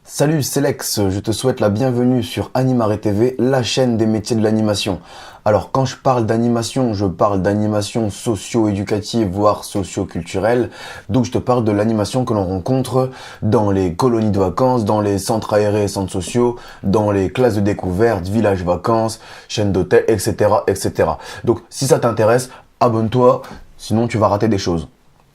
Salut, c'est Lex, je te souhaite la bienvenue sur Animare TV, la chaîne des métiers de l'animation. Alors quand je parle d'animation, je parle d'animation socio-éducative, voire socio-culturelle. Donc je te parle de l'animation que l'on rencontre dans les colonies de vacances, dans les centres aérés et centres sociaux, dans les classes de découverte, villages vacances, chaînes d'hôtels, etc., etc. Donc si ça t'intéresse, abonne-toi, sinon tu vas rater des choses.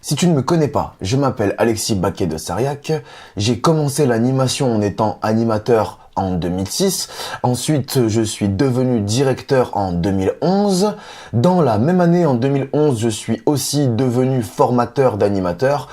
Si tu ne me connais pas, je m'appelle Alexis Baquet de Sariac. J'ai commencé l'animation en étant animateur en 2006. Ensuite, je suis devenu directeur en 2011. Dans la même année, en 2011, je suis aussi devenu formateur d'animateurs.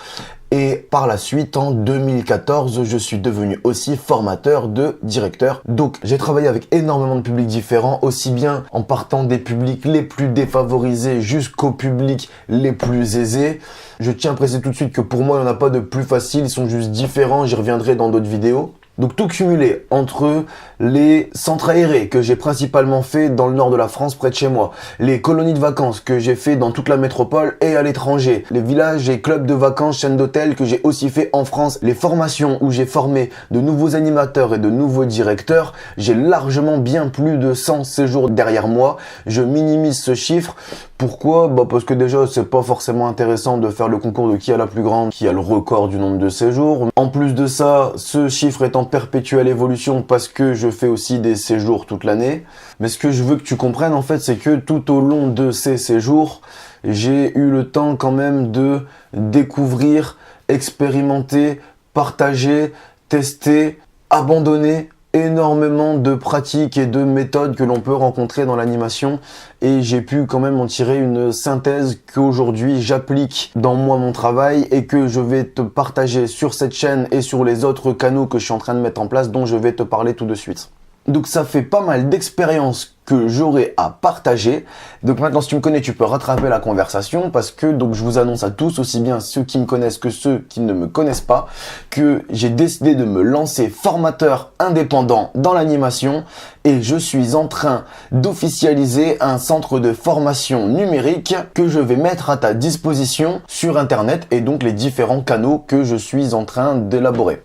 Et par la suite, en 2014, je suis devenu aussi formateur de directeur. Donc, j'ai travaillé avec énormément de publics différents, aussi bien en partant des publics les plus défavorisés jusqu'aux publics les plus aisés. Je tiens à préciser tout de suite que pour moi, il n'y en a pas de plus facile, ils sont juste différents, j'y reviendrai dans d'autres vidéos. Donc tout cumulé entre les centres aérés que j'ai principalement fait dans le nord de la France près de chez moi, les colonies de vacances que j'ai fait dans toute la métropole et à l'étranger, les villages et clubs de vacances, chaînes d'hôtels que j'ai aussi fait en France, les formations où j'ai formé de nouveaux animateurs et de nouveaux directeurs, j'ai largement bien plus de 100 séjours derrière moi. Je minimise ce chiffre. Pourquoi ? Parce que déjà c'est pas forcément intéressant de faire le concours de qui a la plus grande, qui a le record du nombre de séjours. En plus de ça, ce chiffre est en perpétuelle évolution parce que je fais aussi des séjours toute l'année. Mais ce que je veux que tu comprennes en fait, c'est que tout au long de ces séjours, j'ai eu le temps quand même de découvrir, expérimenter, partager, tester, abandonner énormément de pratiques et de méthodes que l'on peut rencontrer dans l'animation et j'ai pu quand même en tirer une synthèse qu'aujourd'hui j'applique dans moi mon travail et que je vais te partager sur cette chaîne et sur les autres canaux que je suis en train de mettre en place dont je vais te parler tout de suite. Donc ça fait pas mal d'expériences que j'aurai à partager. Donc maintenant, si tu me connais, tu peux rattraper la conversation parce que donc je vous annonce à tous, aussi bien ceux qui me connaissent que ceux qui ne me connaissent pas, que j'ai décidé de me lancer formateur indépendant dans l'animation et je suis en train d'officialiser un centre de formation numérique que je vais mettre à ta disposition sur Internet et donc les différents canaux que je suis en train d'élaborer.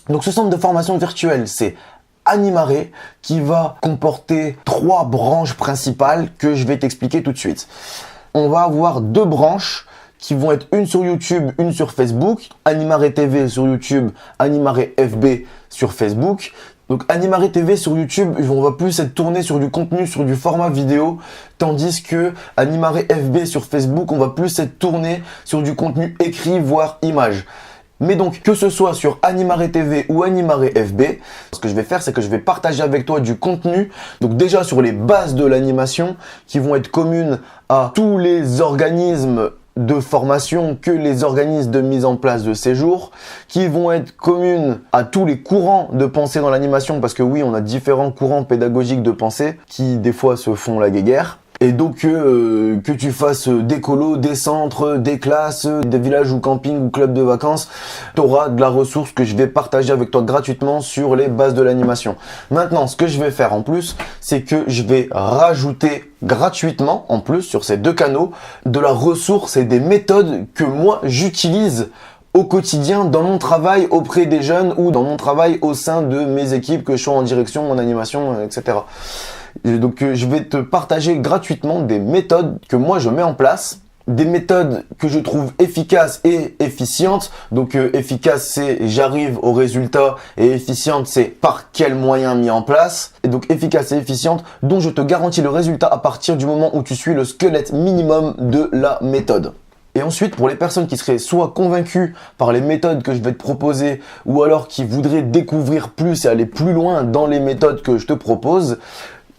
Donc ce centre de formation virtuel, c'est Animare qui va comporter 3 branches principales que je vais t'expliquer tout de suite. On va avoir 2 branches qui vont être une sur YouTube, une sur Facebook. Animare TV sur YouTube, Animare FB sur Facebook. Donc Animare TV sur YouTube, on va plus être tourné sur du contenu, sur du format vidéo, tandis que Animare FB sur Facebook, on va plus être tourné sur du contenu écrit, voire image. Mais donc, que ce soit sur Animare TV ou Animare FB, ce que je vais faire, c'est que je vais partager avec toi du contenu. Donc déjà sur les bases de l'animation qui vont être communes à tous les organismes de formation que les organismes de mise en place de séjour, qui vont être communes à tous les courants de pensée dans l'animation, parce que oui, on a différents courants pédagogiques de pensée qui des fois se font la guéguerre. Et donc que tu fasses des colos, des centres, des classes, des villages ou campings ou clubs de vacances, tu auras de la ressource que je vais partager avec toi gratuitement sur les bases de l'animation. Maintenant, ce que je vais faire en plus, c'est que je vais rajouter gratuitement, en plus, sur ces 2 canaux, de la ressource et des méthodes que moi j'utilise au quotidien dans mon travail auprès des jeunes ou dans mon travail au sein de mes équipes, que je sois en direction, en animation, etc. Donc je vais te partager gratuitement des méthodes que moi je mets en place, des méthodes que je trouve efficaces et efficientes. Donc efficace c'est j'arrive au résultat et efficiente c'est par quels moyens mis en place. Et donc efficace et efficiente dont je te garantis le résultat à partir du moment où tu suis le squelette minimum de la méthode. Et ensuite, pour les personnes qui seraient soit convaincues par les méthodes que je vais te proposer ou alors qui voudraient découvrir plus et aller plus loin dans les méthodes que je te propose,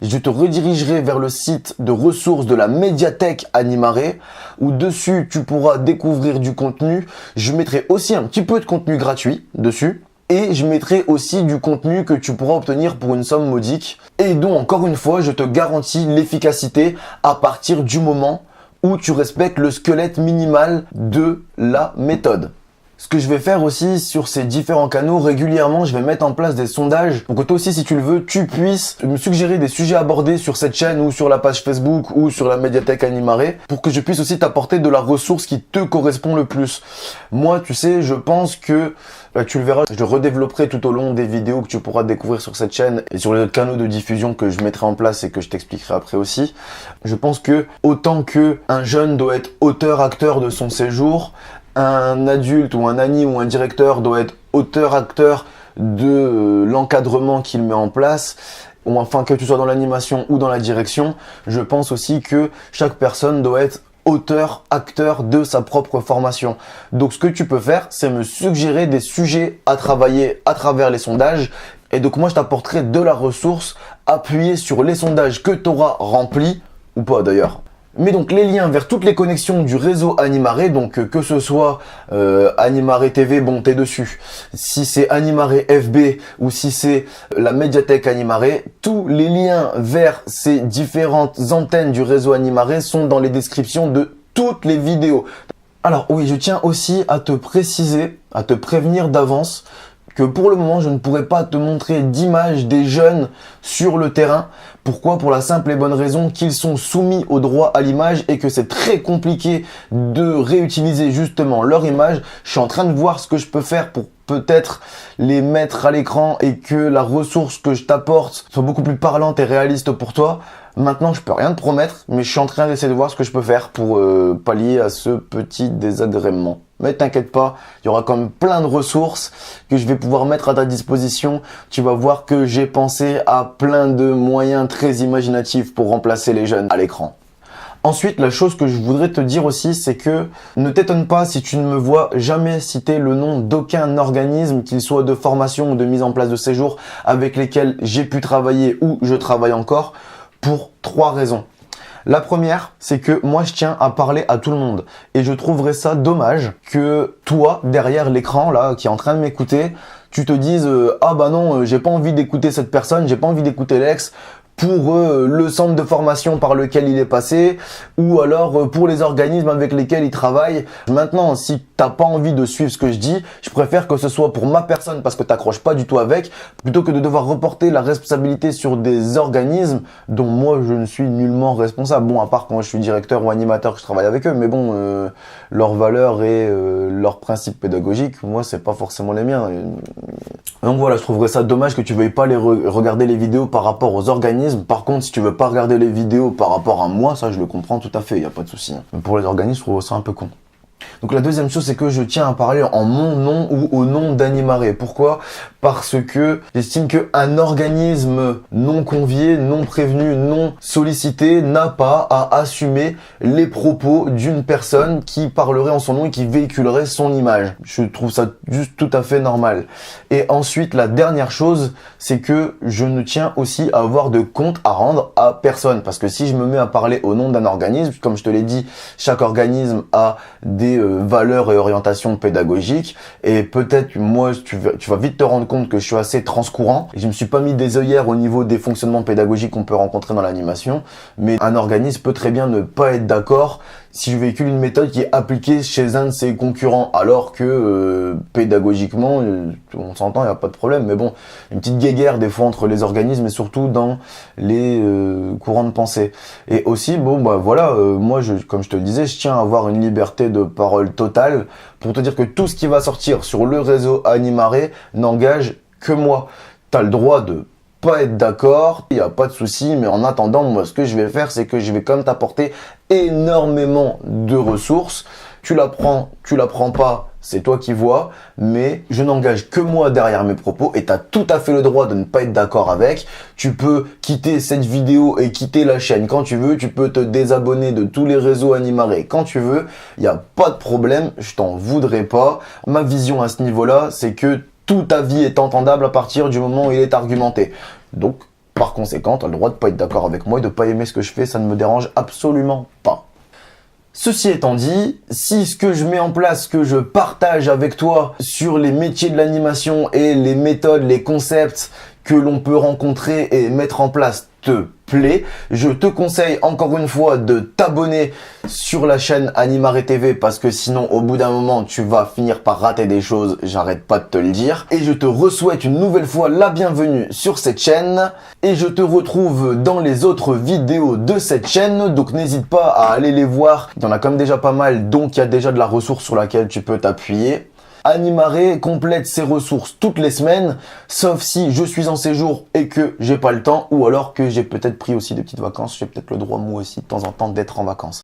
je te redirigerai vers le site de ressources de la médiathèque Animare où dessus tu pourras découvrir du contenu. Je mettrai aussi un petit peu de contenu gratuit dessus et je mettrai aussi du contenu que tu pourras obtenir pour une somme modique et dont encore une fois je te garantis l'efficacité à partir du moment où tu respectes le squelette minimal de la méthode. Ce que je vais faire aussi sur ces différents canaux, régulièrement, je vais mettre en place des sondages pour que toi aussi, si tu le veux, tu puisses me suggérer des sujets abordés sur cette chaîne ou sur la page Facebook ou sur la médiathèque Animaré pour que je puisse aussi t'apporter de la ressource qui te correspond le plus. Moi, tu sais, je pense que, tu le verras, je redévelopperai tout au long des vidéos que tu pourras découvrir sur cette chaîne et sur les autres canaux de diffusion que je mettrai en place et que je t'expliquerai après aussi. Je pense que autant que un jeune doit être auteur-acteur de son séjour, un adulte ou un ami ou un directeur doit être auteur-acteur de l'encadrement qu'il met en place, ou enfin que tu sois dans l'animation ou dans la direction, je pense aussi que chaque personne doit être auteur, acteur de sa propre formation. Donc ce que tu peux faire, c'est me suggérer des sujets à travailler à travers les sondages. Et donc moi je t'apporterai de la ressource appuyée sur les sondages que tu auras remplis, ou pas d'ailleurs. Mais donc les liens vers toutes les connexions du réseau Animaré, donc que ce soit Animaré TV, bon t'es dessus. Si c'est Animaré FB ou si c'est la médiathèque Animaré, tous les liens vers ces différentes antennes du réseau Animaré sont dans les descriptions de toutes les vidéos. Alors oui, je tiens aussi à te préciser, à te prévenir d'avance que pour le moment, je ne pourrai pas te montrer d'image des jeunes sur le terrain. Pourquoi? Pour la simple et bonne raison qu'ils sont soumis au droit à l'image et que c'est très compliqué de réutiliser justement leur image. Je suis en train de voir ce que je peux faire pour peut-être les mettre à l'écran et que la ressource que je t'apporte soit beaucoup plus parlante et réaliste pour toi. Maintenant, je peux rien te promettre, mais je suis en train d'essayer de voir ce que je peux faire pour pallier à ce petit désagrément. Mais t'inquiète pas, il y aura quand même plein de ressources que je vais pouvoir mettre à ta disposition. Tu vas voir que j'ai pensé à plein de moyens très imaginatifs pour remplacer les jeunes à l'écran. Ensuite, la chose que je voudrais te dire aussi, c'est que ne t'étonne pas si tu ne me vois jamais citer le nom d'aucun organisme, qu'il soit de formation ou de mise en place de séjour, avec lesquels j'ai pu travailler ou je travaille encore, pour 3 raisons. La première, c'est que moi je tiens à parler à tout le monde et je trouverais ça dommage que toi, derrière l'écran là, qui est en train de m'écouter, tu te dises ah bah non, j'ai pas envie d'écouter cette personne, j'ai pas envie d'écouter l'ex pour le centre de formation par lequel il est passé ou alors pour les organismes avec lesquels il travaille. Maintenant, si t'as pas envie de suivre ce que je dis, je préfère que ce soit pour ma personne parce que t'accroches pas du tout avec, plutôt que de devoir reporter la responsabilité sur des organismes dont moi je ne suis nullement responsable. Bon, à part quand je suis directeur ou animateur que je travaille avec eux, mais bon, leurs valeurs et leurs principes pédagogiques, moi c'est pas forcément les miens. Donc voilà, je trouverais ça dommage que tu veuilles pas regarder les vidéos par rapport aux organismes. Par contre, si tu veux pas regarder les vidéos par rapport à moi, ça je le comprends tout à fait, y a pas de souci. Mais pour les organismes, je trouve ça un peu con. Donc la deuxième chose, c'est que je tiens à parler en mon nom ou au nom d'Animaré. Pourquoi? Parce que j'estime qu'un organisme non convié, non prévenu, non sollicité n'a pas à assumer les propos d'une personne qui parlerait en son nom et qui véhiculerait son image. Je trouve ça juste tout à fait normal. Et ensuite, la dernière chose, c'est que je ne tiens aussi à avoir de compte à rendre à personne. Parce que si je me mets à parler au nom d'un organisme, comme je te l'ai dit, chaque organisme a des valeurs et orientations pédagogiques et peut-être moi tu vas vite te rendre compte que je suis assez transcourant et je me suis pas mis des œillères au niveau des fonctionnements pédagogiques qu'on peut rencontrer dans l'animation, mais un organisme peut très bien ne pas être d'accord si je véhicule une méthode qui est appliquée chez un de ses concurrents, alors que pédagogiquement on s'entend, il n'y a pas de problème, mais bon, une petite guéguerre des fois entre les organismes et surtout dans les courants de pensée. Et aussi, bon bah voilà, moi comme je te le disais, je tiens à avoir une liberté de parole totale pour te dire que tout ce qui va sortir sur le réseau Animaré n'engage que moi. T'as le droit de pas être d'accord, il n'y a pas de souci, mais en attendant, moi, ce que je vais faire, c'est que je vais quand même t'apporter énormément de ressources. Tu la prends pas, c'est toi qui vois, mais je n'engage que moi derrière mes propos et tu as tout à fait le droit de ne pas être d'accord avec. Tu peux quitter cette vidéo et quitter la chaîne quand tu veux, tu peux te désabonner de tous les réseaux Animaré quand tu veux, il n'y a pas de problème, je t'en voudrais pas. Ma vision à ce niveau-là, c'est que tout avis est entendable à partir du moment où il est argumenté. Donc, par conséquent, tu as le droit de pas être d'accord avec moi et de pas aimer ce que je fais, ça ne me dérange absolument pas. Ceci étant dit, si ce que je mets en place, que je partage avec toi sur les métiers de l'animation et les méthodes, les concepts que l'on peut rencontrer et mettre en place te plaît. Je te conseille encore une fois de t'abonner sur la chaîne Animare TV parce que sinon au bout d'un moment tu vas finir par rater des choses, j'arrête pas de te le dire. Et je te souhaite une nouvelle fois la bienvenue sur cette chaîne et je te retrouve dans les autres vidéos de cette chaîne, donc n'hésite pas à aller les voir, il y en a quand même déjà pas mal, donc il y a déjà de la ressource sur laquelle tu peux t'appuyer. Animare complète ses ressources toutes les semaines, sauf si je suis en séjour et que j'ai pas le temps, ou alors que j'ai peut-être pris aussi des petites vacances, j'ai peut-être le droit moi aussi de temps en temps d'être en vacances.